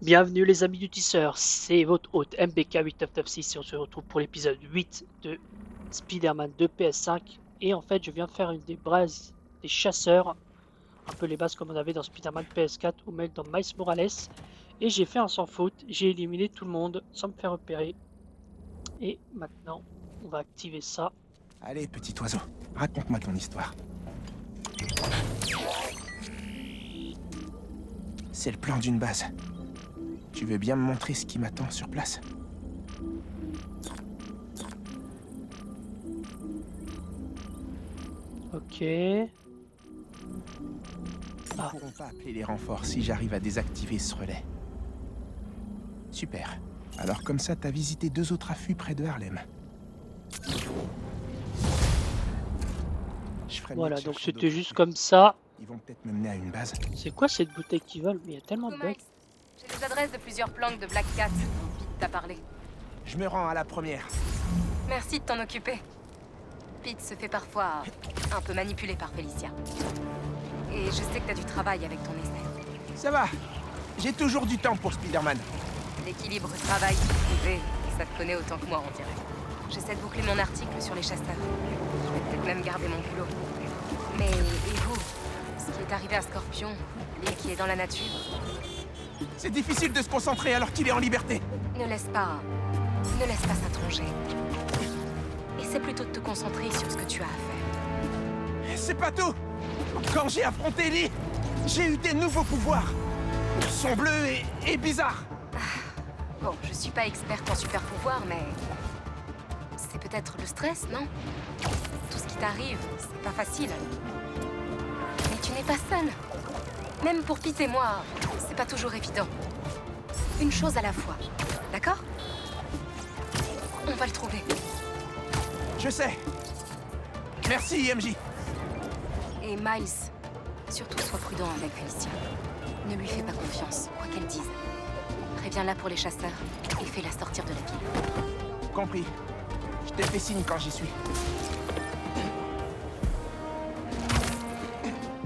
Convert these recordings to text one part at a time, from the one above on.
Bienvenue les amis du tisseur, c'est votre hôte MBK8996 et on se retrouve pour l'épisode 8 de Spider-Man 2 PS5. Et en fait je viens de faire une des bases des chasseurs, un peu les bases comme on avait dans Spider-Man PS4 ou même dans Miles Morales. Et j'ai fait un sans faute, j'ai éliminé tout le monde sans me faire repérer. Et maintenant on va activer ça. Allez, petit oiseau, raconte-moi ton histoire. C'est le plan d'une base. Tu veux bien me montrer ce qui m'attend sur place? Ok. Ils ne pourront pas appeler les renforts si j'arrive à désactiver ce relais. Super. Alors comme ça, t'as visité 2 autres affûts près de Harlem. Je ferai mieux de Voilà, donc chercher c'était d'autres juste affûts. comme ça. Ils vont peut-être me mener à une base. C'est quoi cette bouteille qui vole? Mais il y a tellement de Coucou bugs. Miles, j'ai les adresses de plusieurs planques de Black Cat. Pete t'a parlé. Je me rends à la première. Merci de t'en occuper. Pete se fait parfois un peu manipuler par Felicia. Et je sais que t'as du travail avec ton essai. Ça va. J'ai toujours du temps pour Spider-Man. L'équilibre travail-privé, ça te connaît autant que moi, on dirait. J'essaie de boucler mon article sur les chasseurs. Je vais peut-être même garder mon culot. Mais, et vous? Ce qui est arrivé à Scorpion, l'île qui est dans la nature, C'est difficile de se concentrer alors qu'il est en liberté. ne laisse pas ça te ronger. Essaie plutôt de te concentrer sur ce que tu as à faire. C'est pas tout. Quand j'ai affronté Lee, j'ai eu des nouveaux pouvoirs. Ils sont bleus et bizarres. Bon, je suis pas experte en super pouvoir, mais c'est peut-être le stress, non? Tout ce qui t'arrive, c'est pas facile. Mais tu n'es pas seul. Même pour Pete et moi, c'est pas toujours évident. Une chose à la fois, d'accord? On va le trouver. Je sais. Merci, MJ. Et Miles, surtout sois prudent avec Felicia. Ne lui fais pas confiance, quoi qu'elle dise. Préviens-la pour les chasseurs et fais-la sortir de la ville. Compris. Je te fais signe quand j'y suis.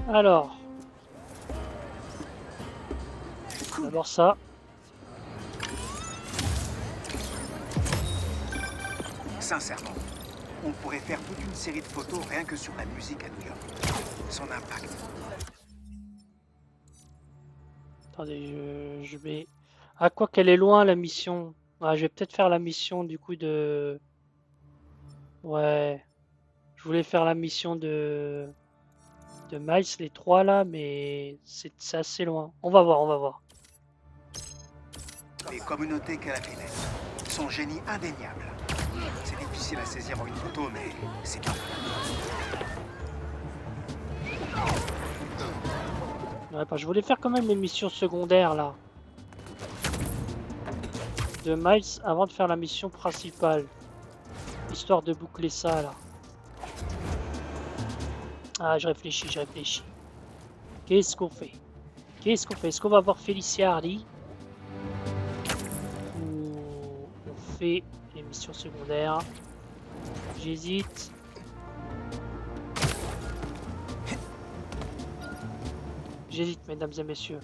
Alors, Cool. d'abord ça. Sincèrement, on pourrait faire toute une série de photos rien que sur la musique à New York. Son impact. Attendez, je vais... Ah, quoi qu'elle est loin la mission. Ah, je vais peut-être faire la mission du coup de... Ouais. Je voulais faire la mission de Miles, les trois là, mais c'est assez loin. On va voir, on va voir. Les communautés qu'elle a fait naître. Son génie indéniable. C'est difficile à saisir en une photo, mais c'est pas. Ouais, bah, je voulais faire quand même les missions secondaires là. De Miles avant de faire la mission principale. Histoire de boucler ça là. Ah, je réfléchis, je réfléchis. Qu'est-ce qu'on fait? Qu'est-ce qu'on fait? Est-ce qu'on va voir Felicia Hardy? Ou on fait les missions secondaires? J'hésite. J'hésite, mesdames et messieurs.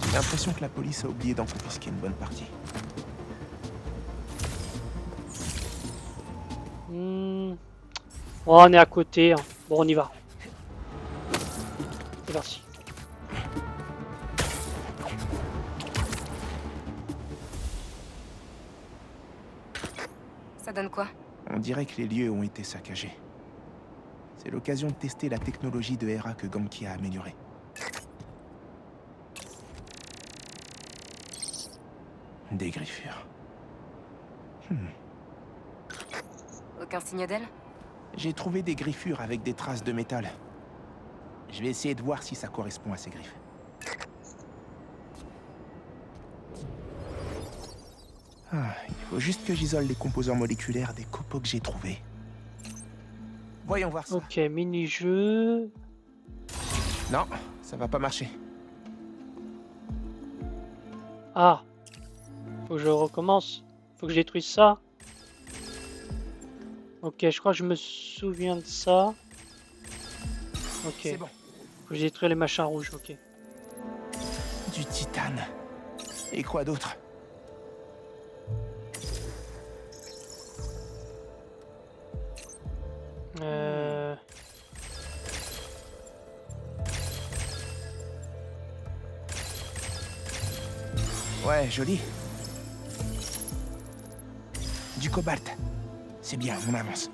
J'ai l'impression que la police a oublié d'en confisquer une bonne partie. Oh, on est à côté. Hein. Bon, on y va. C'est parti. Ça donne quoi? On dirait que les lieux ont été saccagés. C'est l'occasion de tester la technologie de Hera que Ganke a améliorée. Des griffures. Aucun signe d'elle? J'ai trouvé des griffures avec des traces de métal. Je vais essayer de voir si ça correspond à ces griffes. Il faut juste que j'isole les composants moléculaires des copeaux que j'ai trouvés. Voyons voir ça. Ok, mini-jeu. Non, ça va pas marcher. Ah. Faut que je recommence. Faut que je détruise ça. Ok, je crois que je me souviens de ça. Ok. C'est bon. Faut que je détruise les machins rouges, ok. Du titane. Et quoi d'autre? Ouais, joli. Du cobalt. C'est bien, on avance.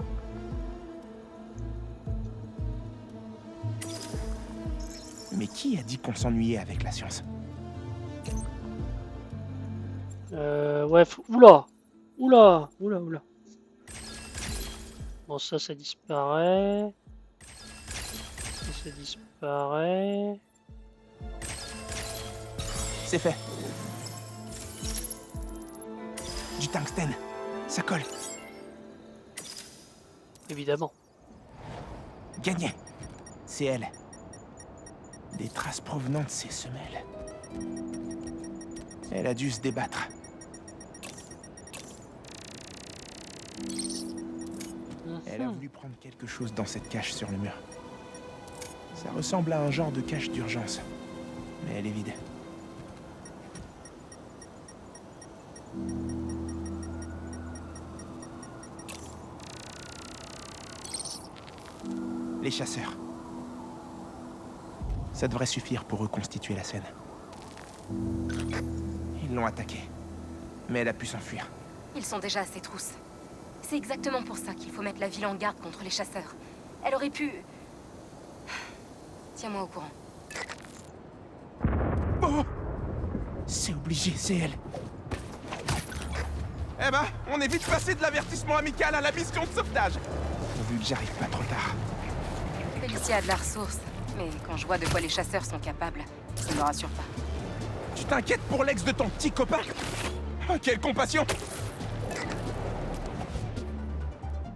Mais qui a dit qu'on s'ennuyait avec la science? Ouais, oula! Oula! Oula, oula. Bon, ça disparaît. Ça disparaît. C'est fait. Du tungstène. Ça colle. Évidemment. Gagné. C'est elle. Des traces provenant de ses semelles. Elle a dû se débattre. Elle a voulu prendre quelque chose dans cette cache sur le mur. Ça ressemble à un genre de cache d'urgence. Mais elle est vide. Les chasseurs. Ça devrait suffire pour reconstituer la scène. Ils l'ont attaquée. Mais elle a pu s'enfuir. Ils sont déjà à ses trousses. C'est exactement pour ça qu'il faut mettre la ville en garde contre les chasseurs. Elle aurait pu... Tiens-moi au courant. Oh! C'est obligé, c'est elle. Eh ben, on est vite passé de l'avertissement amical à la mission de sauvetage. Pourvu que j'arrive pas trop tard. Félicia a de la ressource, mais quand je vois de quoi les chasseurs sont capables, ça ne me rassure pas. Tu t'inquiètes pour l'ex de ton petit copain? Oh, quelle compassion!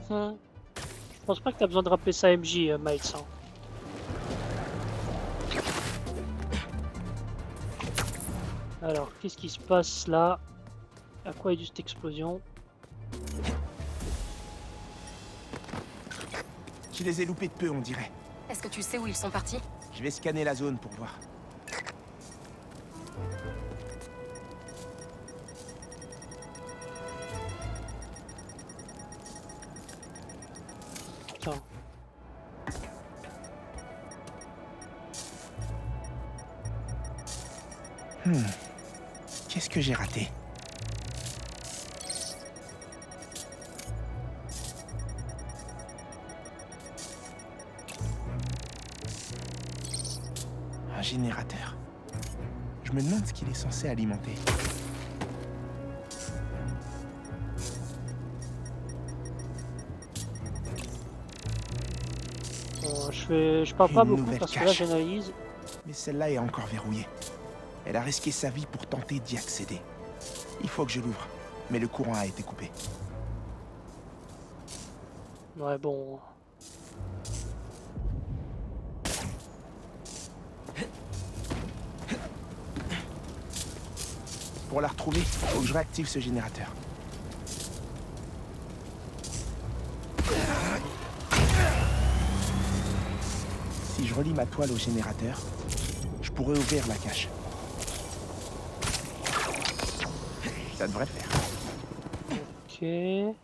Je pense pas que t'as besoin de rappeler ça à MJ, Miles. Hein. Alors, qu'est-ce qui se passe là? À quoi est due cette explosion? Je les ai loupés de peu, on dirait. Est-ce que tu sais où ils sont partis? Je vais scanner la zone pour voir. Attends. Qu'est-ce que j'ai raté? Un générateur. Je me demande ce qu'il est censé alimenter. Bon, je parle Une pas beaucoup nouvelle parce que là cache. j'analyse. Mais celle-là est encore verrouillée. Elle a risqué sa vie pour tenter d'y accéder. Il faut que je l'ouvre, mais le courant a été coupé. Ouais, bon. Pour la retrouver, faut que je réactive ce générateur. Si je relie ma toile au générateur, je pourrais ouvrir la cache. Ça devrait le faire. Ok.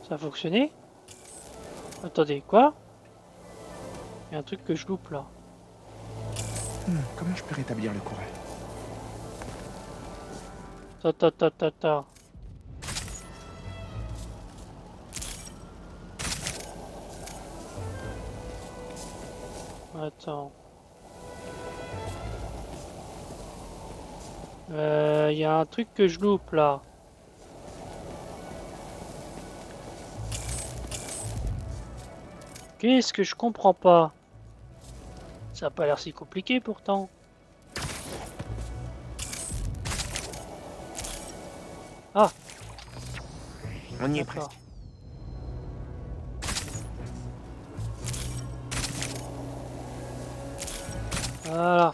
Ça a fonctionné? Attendez, quoi? Il y a un truc que je loupe là. Comment je peux rétablir le courant? Ta. Attends. Il y a un truc que je loupe là. Qu'est-ce que je comprends pas? Ça a pas l'air si compliqué pourtant. Ah, On y est d'accord. presque. Voilà.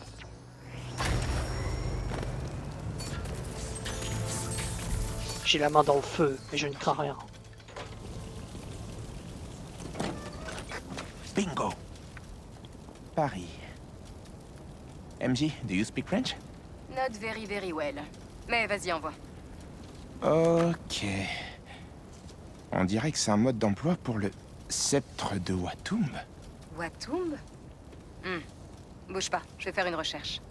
J'ai la main dans le feu, mais je ne crains rien. Bingo. Paris. MJ, do you speak French? Not very very well. Mais vas-y, envoie. Ok. On dirait que c'est un mode d'emploi pour le sceptre de Watumb. Watumb? Bouge pas, je vais faire une recherche.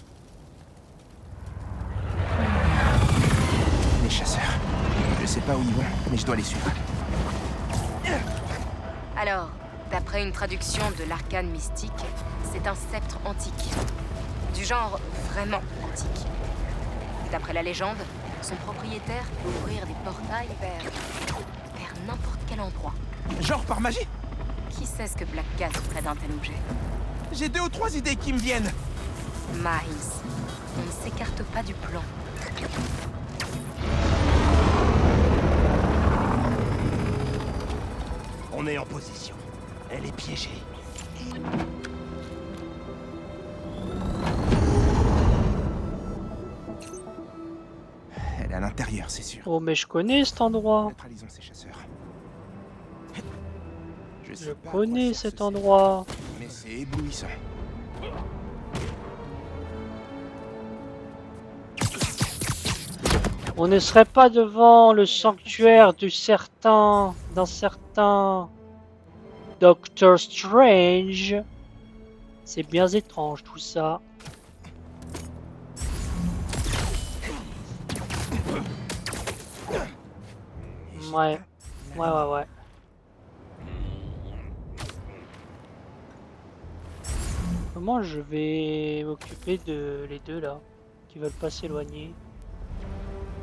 Les chasseurs. Je sais pas où ils vont, mais je dois les suivre. Alors, d'après une traduction de l'arcane mystique, c'est un sceptre antique. Du genre vraiment antique. D'après la légende, son propriétaire peut ouvrir des portails vers n'importe quel endroit. Genre par magie? Qui sait ce que Black Cat ferait d'un tel objet? J'ai 2 ou 3 idées qui me viennent. Miles, on ne s'écarte pas du plan. On est en position. Elle est piégée. Elle est à l'intérieur, c'est sûr. Oh, mais je connais cet endroit. Neutralisons ces chasseurs. Je connais cet endroit. Mais c'est éblouissant. On ne serait pas devant le sanctuaire d'un certain Doctor Strange. C'est bien étrange tout ça. Ouais. Comment je vais m'occuper de les deux là qui veulent pas s'éloigner?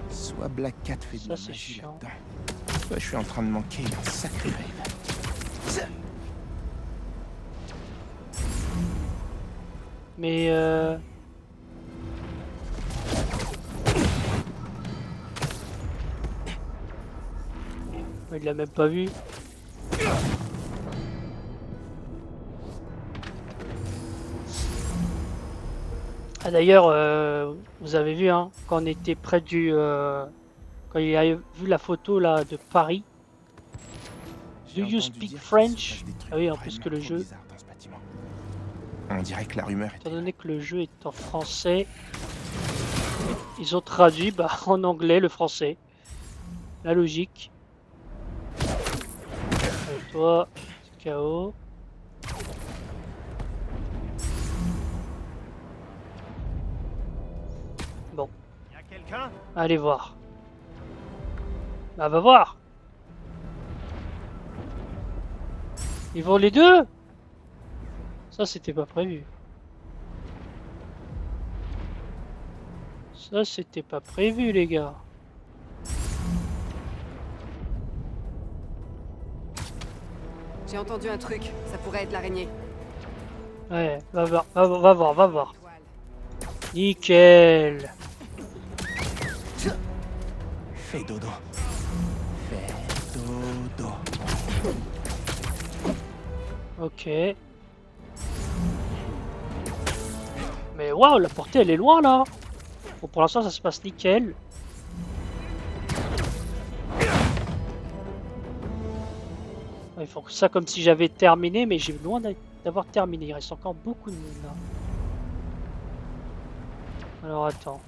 Soit Black Cat fait de Ça, la c'est magie chiant. là-dedans, soit je suis en train de manquer un sacré rêve. Mais il l'a même pas vu. Ah d'ailleurs, vous avez vu hein, quand on était près du, quand il a vu la photo là de Paris. Do you speak French? Ah oui, en plus que le jeu. On dirait que la rumeur Étant donné que le jeu est en français, ils ont traduit en anglais le français. La logique. Toi, KO. Bon. Y a quelqu'un? Allez voir. Bah va voir. Ils vont les deux? Ça c'était pas prévu. Ça c'était pas prévu les gars. J'ai entendu un truc, ça pourrait être l'araignée. Ouais, va voir. Nickel. Fais dodo. Fais dodo. Ok. Mais waouh, la portée elle est loin là. Bon, pour l'instant ça se passe nickel. Ils font ça comme si j'avais terminé, mais j'ai loin d'avoir terminé. Il reste encore beaucoup de monde là. Alors attends.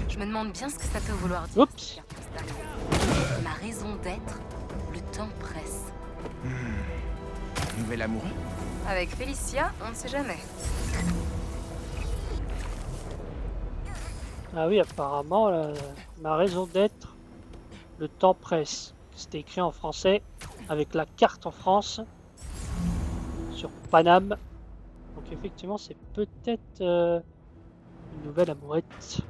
Je me demande bien ce que ça peut vouloir dire. Oups. Ma raison d'être, le temps presse. Nouvel amoureux? Avec Félicia, on ne sait jamais. Ah oui, apparemment, ma raison d'être, le temps presse. C'était écrit en français, avec la carte en France, sur Paname. Donc effectivement, c'est peut-être une nouvelle amourette.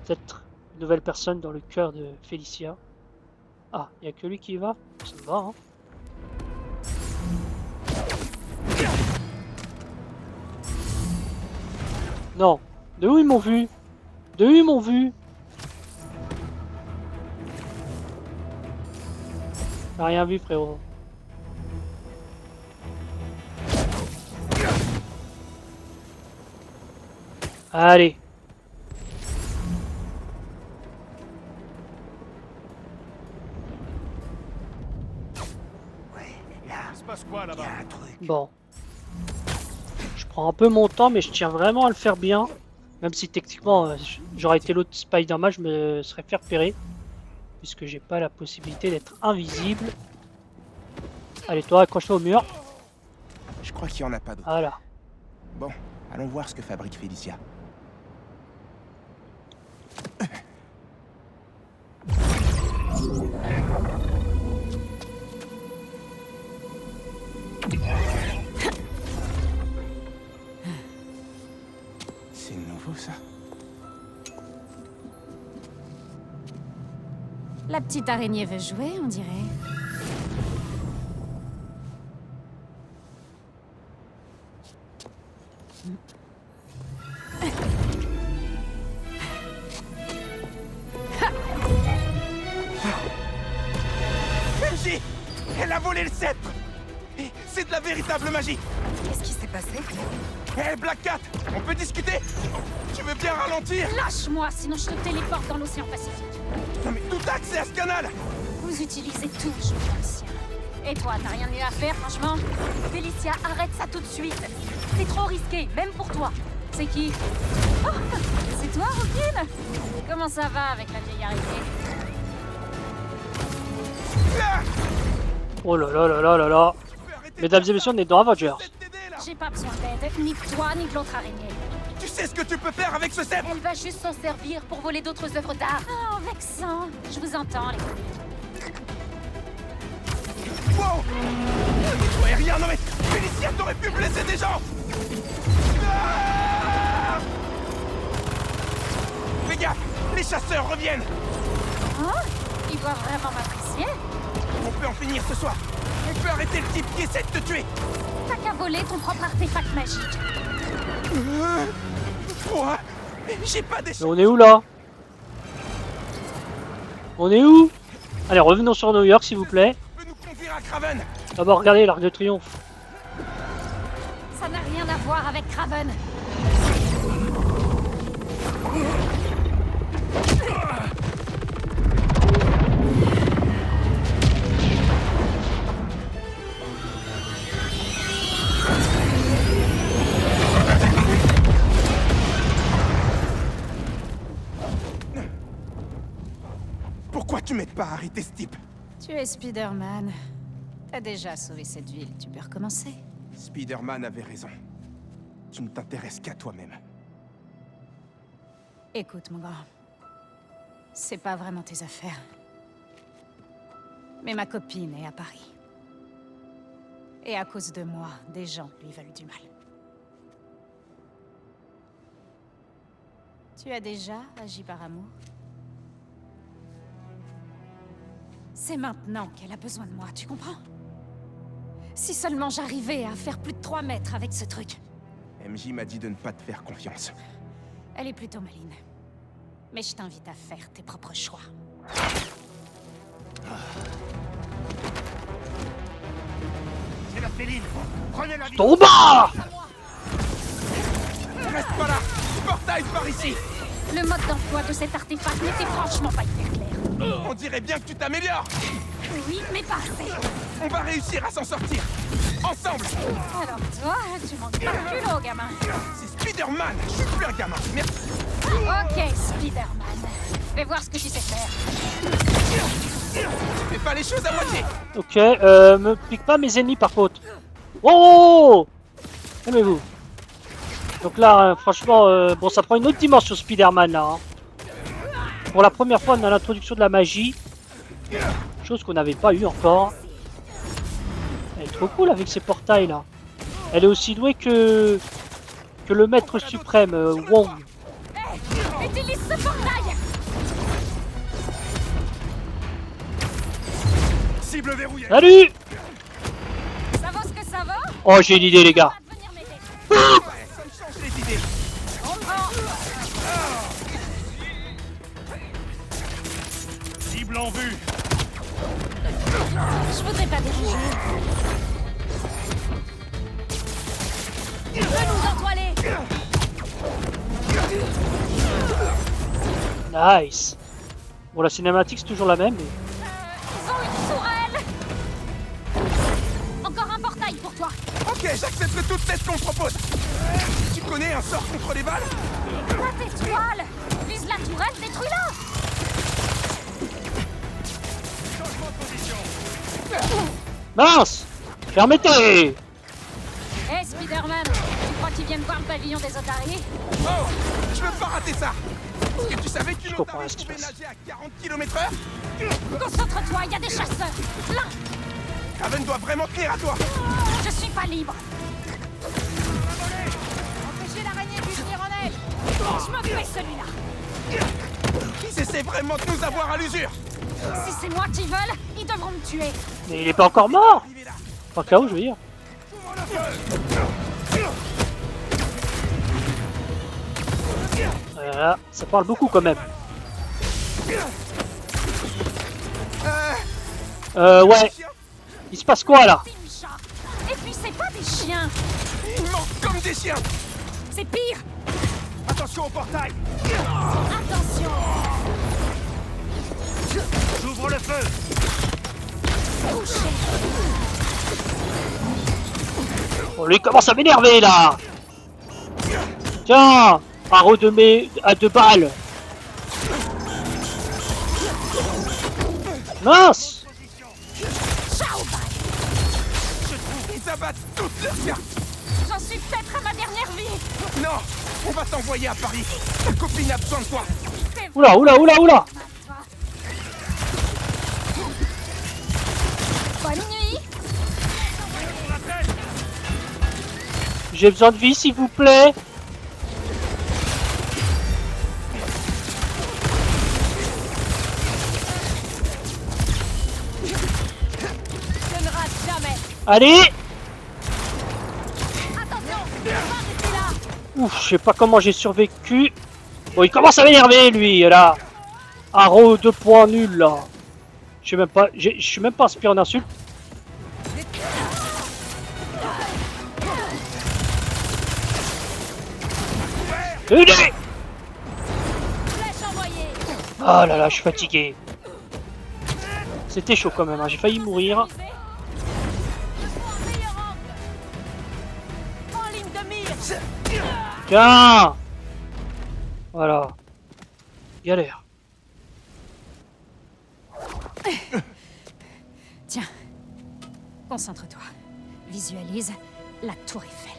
Peut-être une nouvelle personne dans le cœur de Félicia. Ah, il n'y a que lui qui y va? Ça me va, hein. Non. De où ils m'ont vu? De où ils m'ont vu? T'as rien vu, frérot. Allez. Ouais, là, Il se passe quoi il y là-bas? a un truc. Bon. Je prends un peu mon temps, mais je tiens vraiment à le faire bien. Même si techniquement, j'aurais été l'autre Spider-Man, je me serais fait repérer. Puisque j'ai pas la possibilité d'être invisible. Allez, toi, accroche-toi au mur. Je crois qu'il y en a pas d'autres. Voilà. Bon, allons voir ce que fabrique Félicia. C'est nouveau ça. La petite araignée veut jouer, on dirait. MJ! Elle a volé le sceptre! Et c'est de la véritable magie! Qu'est-ce qui s'est passé? Hé, Black Cat! On peut discuter? Tu veux bien ralentir? Lâche-moi, sinon je te téléporte dans l'océan Pacifique. Non mais tout accès à ce canal! Vous utilisez tout, je vous ancien. Et toi, t'as rien de mieux à faire, franchement? Félicia, arrête ça tout de suite. C'est trop risqué, même pour toi. C'est qui? Oh, c'est toi, Rookin? Comment ça va avec la vieille araignée? Ah! Oh là là là là là là. Tu peux arrêter de Mesdames et faire messieurs, ça? on est dans Avengers. J'essaie de t'aider, là. J'ai pas besoin d'aide, ni de toi, ni de l'autre araignée. Tu sais ce que tu peux faire avec ce sceptre? Elle va juste s'en servir pour voler d'autres œuvres d'art. Oh, vexant. Je vous entends, les connus. Wow! Ouais, rien, non mais Félicia, t'aurais pu blesser des gens! Ah! Fais gaffe, les chasseurs reviennent! Oh, il doit vraiment m'apprécier. On peut en finir ce soir! On peut arrêter le type qui essaie de te tuer! T'as qu'à voler ton propre artefact magique. Quoi? J'ai pas des Mais on est où là? On est où? Allez, revenons sur New York, s'il vous plaît. peut nous conduire à Craven! D'abord, regardez l'Arc de Triomphe. Ça n'a rien à voir avec Kraven. Pourquoi tu m'aides pas à arrêter ce type? Tu es Spider-Man. T'as déjà sauvé cette ville, tu peux recommencer. Spider-Man avait raison. Tu ne t'intéresses qu'à toi-même. Écoute, mon grand. C'est pas vraiment tes affaires. Mais ma copine est à Paris. Et à cause de moi, des gens lui veulent du mal. Tu as déjà agi par amour? C'est maintenant qu'elle a besoin de moi, tu comprends? Si seulement j'arrivais à faire plus de 3 mètres avec ce truc. MJ m'a dit de ne pas te faire confiance. Elle est plutôt maline. Mais je t'invite à faire tes propres choix. C'est la féline. Prenez la vie. Tomba! Reste pas là! Portail par ici! Le mode d'emploi de cet artefact n'était franchement pas hyper clair. On dirait bien que tu t'améliores! Oui, mais pas assez. On va réussir à s'en sortir! Ensemble! Alors toi, tu manques pas de culot, gamin. C'est Spider-Man! Je suis plus un gamin! Merci! Ok, Spider-Man. Fais voir ce que tu sais faire. Fais pas les choses à moitié! Ok, me pique pas mes ennemis par contre. Oh! Calmez-vous. Donc là, franchement, bon, ça prend une autre dimension Spider-Man là. Hein. Pour la première fois, on a l'introduction de la magie. Chose qu'on n'avait pas eu encore. Elle est trop cool avec ces portails là. Elle est aussi douée que le maître suprême, Wong. Hé, utilise ce portail. Cible verrouillée. Salut! Ça vaut ce que ça vaut? Oh, j'ai une idée les gars. Va venir m'aider. Ouais, ça me change les idées! On prend. Cible en vue. Je voudrais pas diriger. Je veux nous entoiler. Nice. Bon, la cinématique c'est toujours la même. Mais... Ils ont une tourelle. Encore un portail pour toi. Ok, j'accepte toute tête qu'on me propose. Tu connais un sort contre les balles? La étoile. Vise la tourelle, détruis-la. Changement de position. Mince! Fermez-toi! Hé, Spider-Man, tu crois qu'ils viennent voir le pavillon des otaries? Oh, je veux pas rater ça. Est-ce que tu savais qu'une comprends otarie ce qui se pouvait passe. nager à 40 km/h? Concentre-toi, il y a des chasseurs. Là, Raven doit vraiment tenir à toi. je suis pas libre. Empêchez l'araignée de venir en aide. Je me fais celui-là. Ils essaient vraiment de nous avoir à l'usure. Si c'est moi qui veulent, ils devront me tuer. Mais il est pas encore mort! Arrivez là. Pas KO, je veux dire. Voilà, ça parle beaucoup quand même. Ouais. Chiens, Il se passe quoi là? C'est une chat. Et puis c'est pas des chiens, ils mordent comme des chiens. c'est pire. Attention au portail. Attention. J'ouvre le feu. Oh, lui commence à m'énerver là! Tiens! Haro de mes... à 2 balles! Mince! Ils abattent toutes leurs cartes. J'en suis peut-être à ma dernière vie. Non, on va t'envoyer à Paris. Ta copine a besoin de toi. Oula, oula, oula, oula! Bonne nuit. J'ai besoin de vie s'il vous plaît! Je ne rate jamais. Allez! Attention, on va rester là. Ouf, je sais pas comment j'ai survécu. Bon, il commence à m'énerver lui là! Haro 2 points nul là! Je sais même pas, je suis même pas inspiré en insulte. Aidez! Flèche envoyée. Oh là là, je suis fatigué. C'était chaud quand même, hein. J'ai failli mourir. Je suis en meilleur angle. En ligne de mire. Tiens! Voilà. Galère. Tiens, concentre-toi. Visualise la tour Eiffel.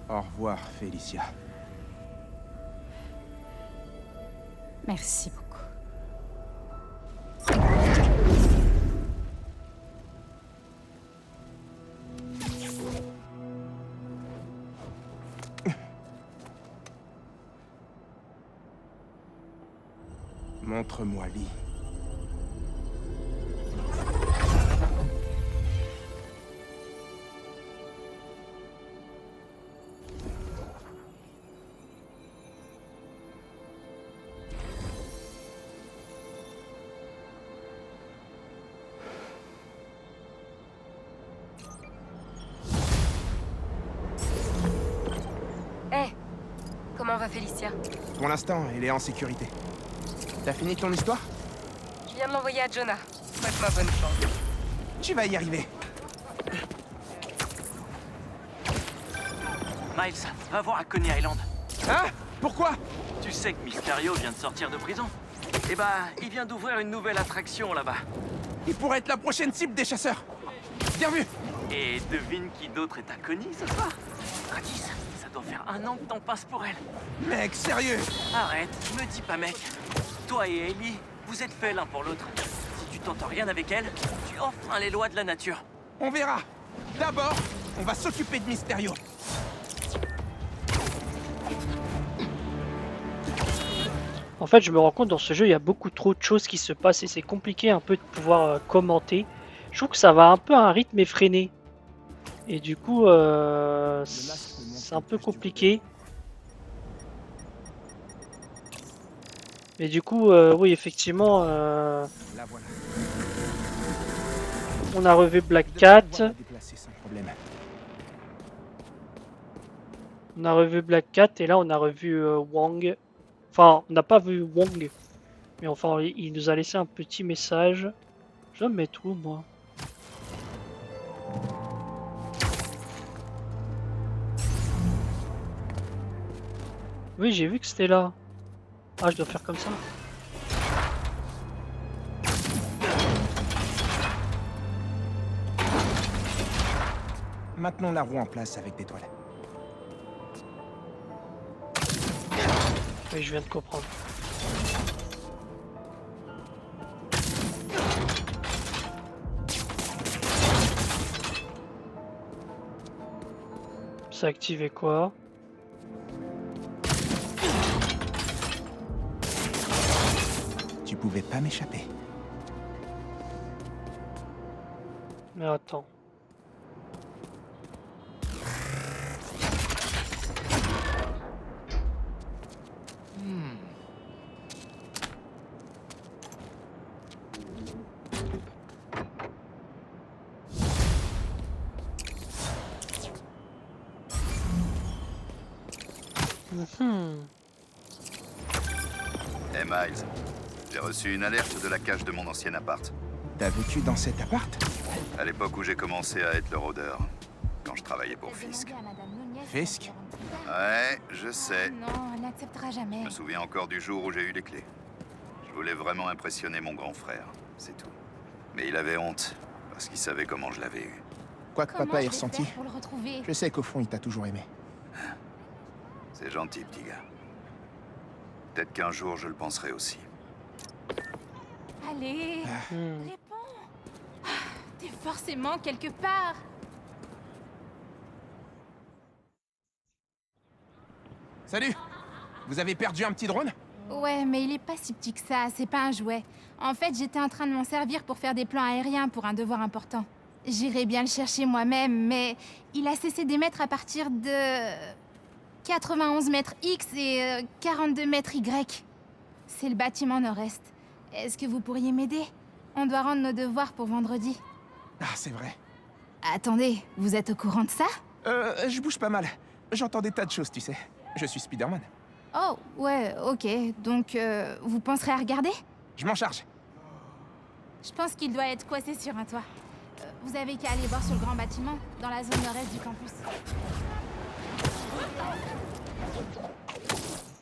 Au revoir, Félicia. Merci beaucoup. Montre-moi Lee. Hé, comment va Félicia? Pour l'instant, elle est en sécurité. T'as fini ton histoire? Je viens de l'envoyer à Jonah. Souhaite-moi bonne chance. Tu vas y arriver. Miles, va voir à Coney Island. Hein? Pourquoi? Tu sais que Mysterio vient de sortir de prison. Eh ben, il vient d'ouvrir une nouvelle attraction là-bas. Il pourrait être la prochaine cible des chasseurs. Bien vu. Et devine qui d'autre est à Coney ce soir? Gladys, ça doit faire 1 an que t'en passes pour elle. Mec, sérieux. Arrête, me dis pas mec. Toi et Ellie, vous êtes faits l'un pour l'autre. Si tu t'entends rien avec elle, tu enfreins les lois de la nature. On verra. D'abord, on va s'occuper de Mysterio. En fait, je me rends compte dans ce jeu, il y a beaucoup trop de choses qui se passent et c'est compliqué un peu de pouvoir commenter. Je trouve que ça va un peu à un rythme effréné. Et du coup, c'est un peu compliqué. Mais du coup, oui, effectivement, La voilà. on a revu Black Je devrais Cat. pouvoir la déplacer sans problème. On a revu Black Cat et là on a revu Wang. Enfin, on n'a pas vu Wang. Mais enfin, il nous a laissé un petit message. Je vais me mettre où, moi? Oui, j'ai vu que c'était là. Ah, je dois faire comme ça. Maintenons la roue en place avec des toiles. Oui, je viens de comprendre. Ça a activé quoi? Tu pouvais pas m'échapper. Mais attends. Mhm. Hey Miles, j'ai reçu une alerte de la cache de mon ancien appart. T'as vécu dans cet appart? À l'époque où j'ai commencé à être le rôdeur, quand je travaillais pour Fisk. Fisk? Ouais, je sais. Non, elle n'acceptera Je jamais. me souviens encore du jour où j'ai eu les clés. Je voulais vraiment impressionner mon grand frère, c'est tout. Mais il avait honte, parce qu'il savait comment je l'avais eu. Quoi que papa ait ressenti, Pour le retrouver. je sais qu'au fond il t'a toujours aimé. C'est gentil, petit gars. Peut-être qu'un jour je le penserai aussi. Allez, Hmm. réponds. T'es forcément quelque part. Salut! Vous avez perdu un petit drone? Ouais, mais il est pas si petit que ça, c'est pas un jouet. En fait, j'étais en train de m'en servir pour faire des plans aériens pour un devoir important. J'irais bien le chercher moi-même, mais il a cessé d'émettre à partir de 91 mètres X et 42 mètres Y. C'est le bâtiment nord-est. Est-ce que vous pourriez m'aider? On doit rendre nos devoirs pour vendredi. Ah, c'est vrai. Attendez, vous êtes au courant de ça? Je bouge pas mal. J'entends des tas de choses, tu sais. Je suis Spider-Man. Oh, ouais, ok. Donc, vous penserez à regarder? Je m'en charge. Je pense qu'il doit être coincé sur un toit. Vous avez qu'à aller voir sur le grand bâtiment, dans la zone nord-est du campus.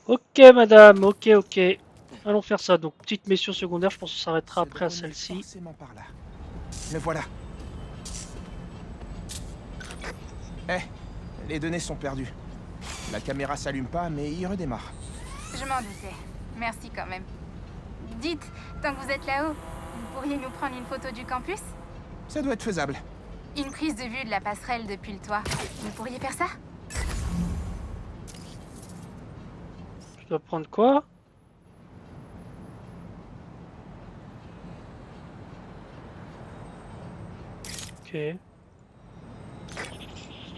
Ok, madame, ok, ok. Allons faire ça. Donc, petite mission secondaire, je pense qu'on s'arrêtera Ce après à drone est celle-ci. forcément par là. Le voilà. Eh, les données sont perdues. La caméra s'allume pas, mais il redémarre. Je m'en doutais. Merci quand même. Dites, tant que vous êtes là-haut, vous pourriez nous prendre une photo du campus? Ça doit être faisable. Une prise de vue de la passerelle depuis le toit. Vous pourriez faire ça? Je dois prendre quoi? Ok.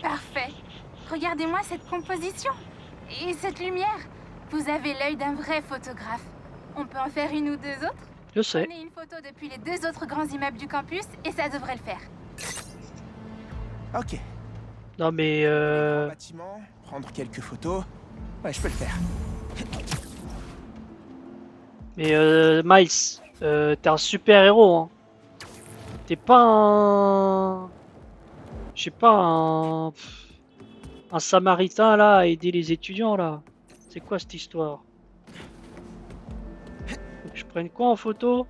Parfait. Regardez-moi cette composition. Et cette lumière. Vous avez l'œil d'un vrai photographe. On peut en faire une ou deux autres? Je sais. Prenez une photo depuis les deux autres grands immeubles du campus et ça devrait le faire. Ok. Non, mais Au bâtiment, prendre quelques photos. Ouais, je peux le faire. Miles, t'es un super héros, hein. T'es pas un... Je sais pas, un samaritain là à aider les étudiants là. C'est quoi cette histoire? Faut que je prenne quoi en photo?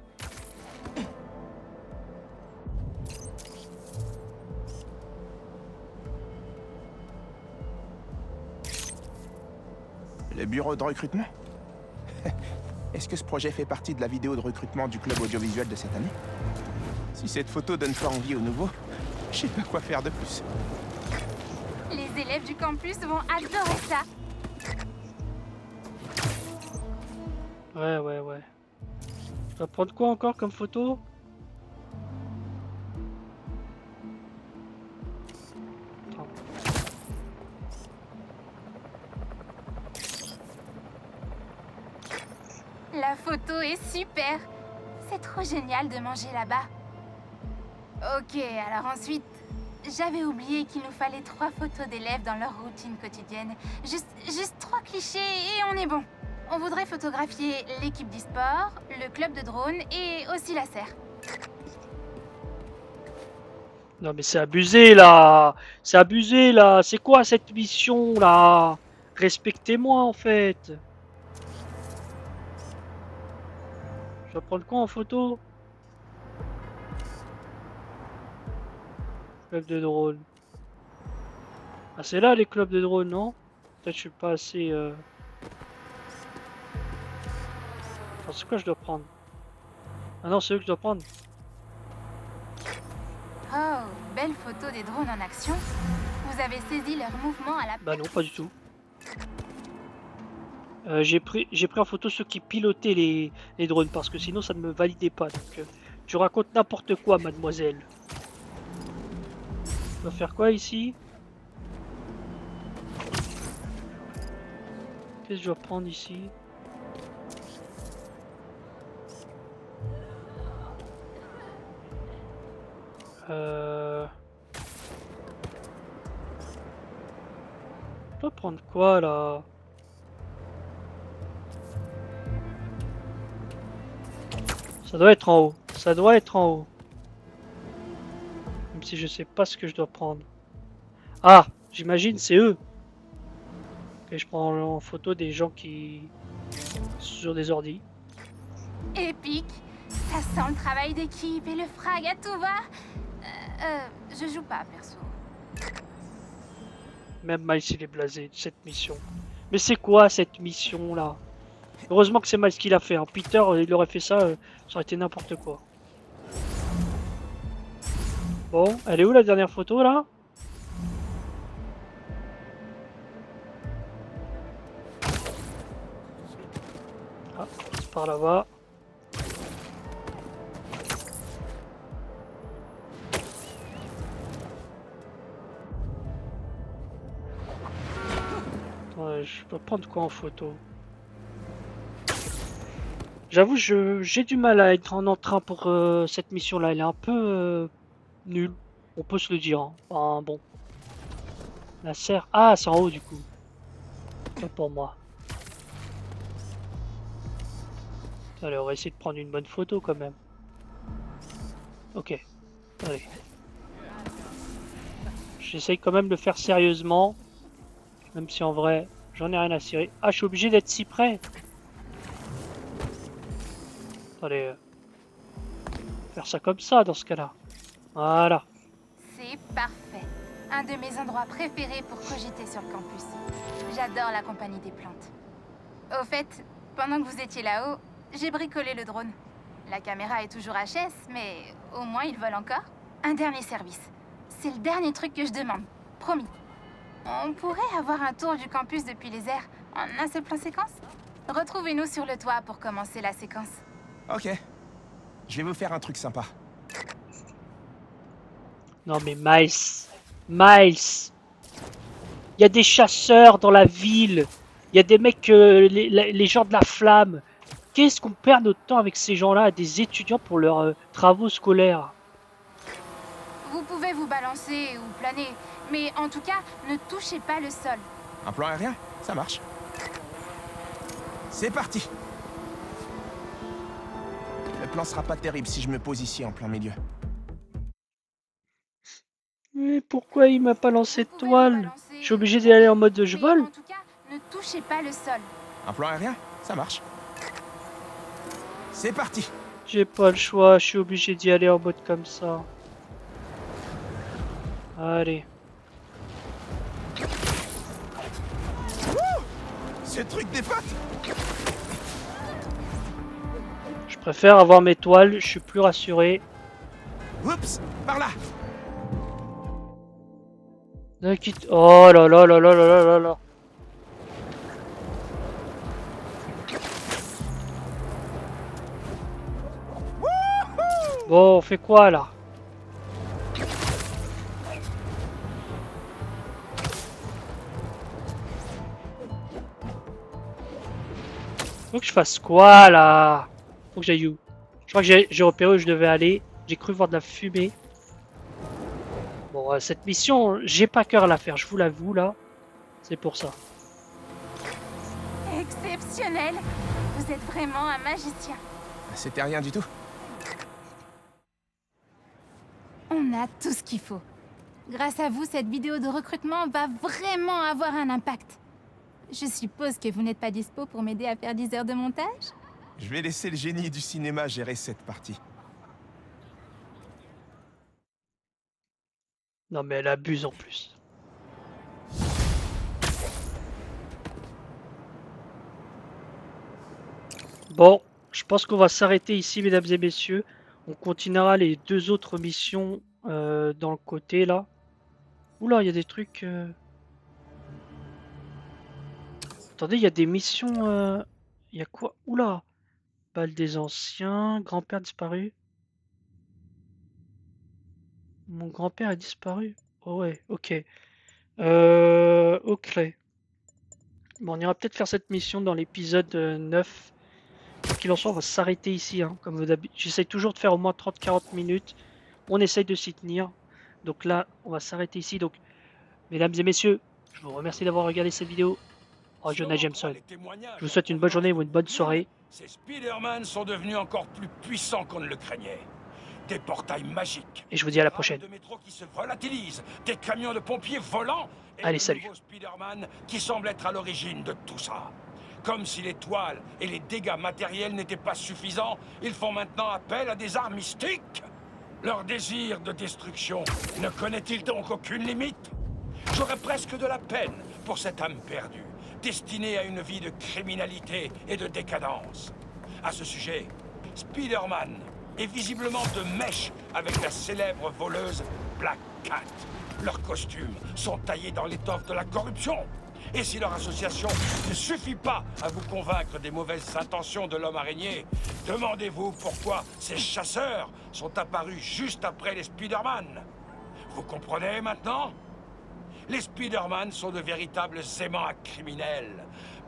Le bureau de recrutement? Est-ce que ce projet fait partie de la vidéo de recrutement du club audiovisuel de cette année? Si cette photo donne pas envie aux nouveaux, je sais pas quoi faire de plus. Les élèves du campus vont adorer ça. Ouais. Je dois prendre quoi encore comme photo? La photo est super. C'est trop génial de manger là-bas. Ok, alors ensuite, j'avais oublié qu'il nous fallait 3 photos d'élèves dans leur routine quotidienne. Juste 3 clichés et on est bon. On voudrait photographier l'équipe d'e-sport, le club de drone et aussi la serre. Non mais c'est abusé là. C'est abusé là. C'est quoi cette mission là? Respectez-moi en fait. Je dois prendre quoi en photo? Club de drone. Ah c'est là les clubs de drone, non? Peut-être je suis pas assez... Enfin, c'est quoi je dois prendre? Ah non, c'est eux que je dois prendre. Oh, belle photo des drones en action. Vous avez saisi leur mouvement à la... Bah non, pas du tout. J'ai pris en photo ceux qui pilotaient les drones parce que sinon ça ne me validait pas. Donc, tu racontes n'importe quoi, mademoiselle. On va faire quoi ici? Qu'est-ce que je dois prendre ici? Je dois prendre quoi là? Ça doit être en haut. Ça doit être en haut. Même si je sais pas ce que je dois prendre. Ah, j'imagine c'est eux. Ok, je prends en photo des gens qui sur des ordis. Épique. Ça sent le travail d'équipe et le frag à tout va. Je joue pas, perso. Même Miles il est blasé de cette mission. Mais c'est quoi cette mission là? Heureusement que c'est Miles qui l'a fait. Hein. Peter il aurait fait ça, ça aurait été n'importe quoi. Bon, elle est où la dernière photo là? Ah, c'est par là-bas. Je peux prendre quoi en photo? J'avoue, j'ai du mal à être en entrain pour cette mission-là. Elle est un peu nulle. On peut se le dire. Hein. Enfin, bon. La serre. Ah, c'est en haut du coup. Pas pour moi. Allez, on va essayer de prendre une bonne photo quand même. Ok. Allez. J'essaye quand même de le faire sérieusement. Même si en vrai, j'en ai rien à cirer. Ah, je suis obligé d'être si près. Attendez. Faire ça comme ça dans ce cas-là. Voilà. C'est parfait. Un de mes endroits préférés pour cogiter sur le campus. J'adore la compagnie des plantes. Au fait, pendant que vous étiez là-haut, j'ai bricolé le drone. La caméra est toujours HS, mais au moins il vole encore. Un dernier service. C'est le dernier truc que je demande. Promis. On pourrait avoir un tour du campus depuis les airs en un seul plan séquence? Retrouvez-nous sur le toit pour commencer la séquence. Ok. Je vais vous faire un truc sympa. Non mais Miles. Miles. Il y a des chasseurs dans la ville. Il y a des mecs, les gens de la flamme. Qu'est-ce qu'on perd notre temps avec ces gens-là, des étudiants pour leurs travaux scolaires? Vous pouvez vous balancer ou planer, mais en tout cas, ne touchez pas le sol. Un plan aérien? Ça marche. C'est parti. Le plan sera pas terrible si je me pose ici en plein milieu. Mais pourquoi il m'a pas lancé de toile? Je suis obligé d'y aller en mode je vole? En tout cas, ne touchez pas le sol. Un plan aérien? Ça marche. C'est parti. J'ai pas le choix, je suis obligé d'y aller en mode comme ça. Allez. Ce truc dépote. Je préfère avoir mes toiles, je suis plus rassuré. Oups, par là. Ne quitte. Oh là là là là là là là là. Bon, on fait quoi là? Faut que je fasse quoi là? Faut que j'aille où? Je crois que j'ai repéré où je devais aller. J'ai cru voir de la fumée. Bon, cette mission, j'ai pas cœur à la faire, je vous l'avoue là. C'est pour ça. Exceptionnel. Vous êtes vraiment un magicien. C'était rien du tout. On a tout ce qu'il faut. Grâce à vous, cette vidéo de recrutement va vraiment avoir un impact. Je suppose que vous n'êtes pas dispo pour m'aider à faire 10 heures de montage? Je vais laisser le génie du cinéma gérer cette partie. Non mais elle abuse en plus. Bon, je pense qu'on va s'arrêter ici, mesdames et messieurs. On continuera les deux autres missions dans le côté là. Oula, il y a des trucs... Attendez, il y a des missions... Il y a quoi? Oula! Balle des anciens, grand-père disparu. Mon grand-père a disparu. Oh ouais, ok. Ok. Bon, on ira peut-être faire cette mission dans l'épisode 9. Quoi qu'il en soit, on va s'arrêter ici. Hein, comme d'habitude. J'essaye toujours de faire au moins 30-40 minutes. On essaye de s'y tenir. Donc là, on va s'arrêter ici. Donc, mesdames et messieurs, je vous remercie d'avoir regardé cette vidéo. Oh, Jonah Jameson. Je vous souhaite une bonne journée ou une bonne soirée. Ces Spider-Man sont devenus encore plus puissants qu'on ne le craignait. Des portails magiques. Et je vous dis à la prochaine. Des métros qui se volatilisent, des camions de pompiers volants. Et allez, le salut. nouveau Spider-Man qui semble être à l'origine de tout ça. Comme si les toiles et les dégâts matériels n'étaient pas suffisants, ils font maintenant appel à des armes mystiques. Leur désir de destruction ne connaît-il donc aucune limite? J'aurais presque de la peine pour cette âme perdue, destinée à une vie de criminalité et de décadence. À ce sujet, Spider-Man est visiblement de mèche avec la célèbre voleuse Black Cat. Leurs costumes sont taillés dans l'étoffe de la corruption. Et si leur association ne suffit pas à vous convaincre des mauvaises intentions de l'homme araignée, demandez-vous pourquoi ces chasseurs sont apparus juste après les Spider-Man. Vous comprenez maintenant? Les Spider-Man sont de véritables aimants à criminels.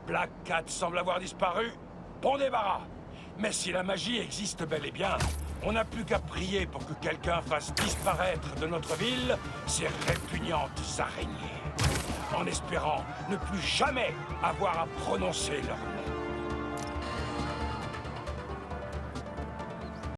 Black Cat semble avoir disparu. Bon débarras. Mais si la magie existe bel et bien, on n'a plus qu'à prier pour que quelqu'un fasse disparaître de notre ville ces répugnantes araignées. En espérant ne plus jamais avoir à prononcer leur nom.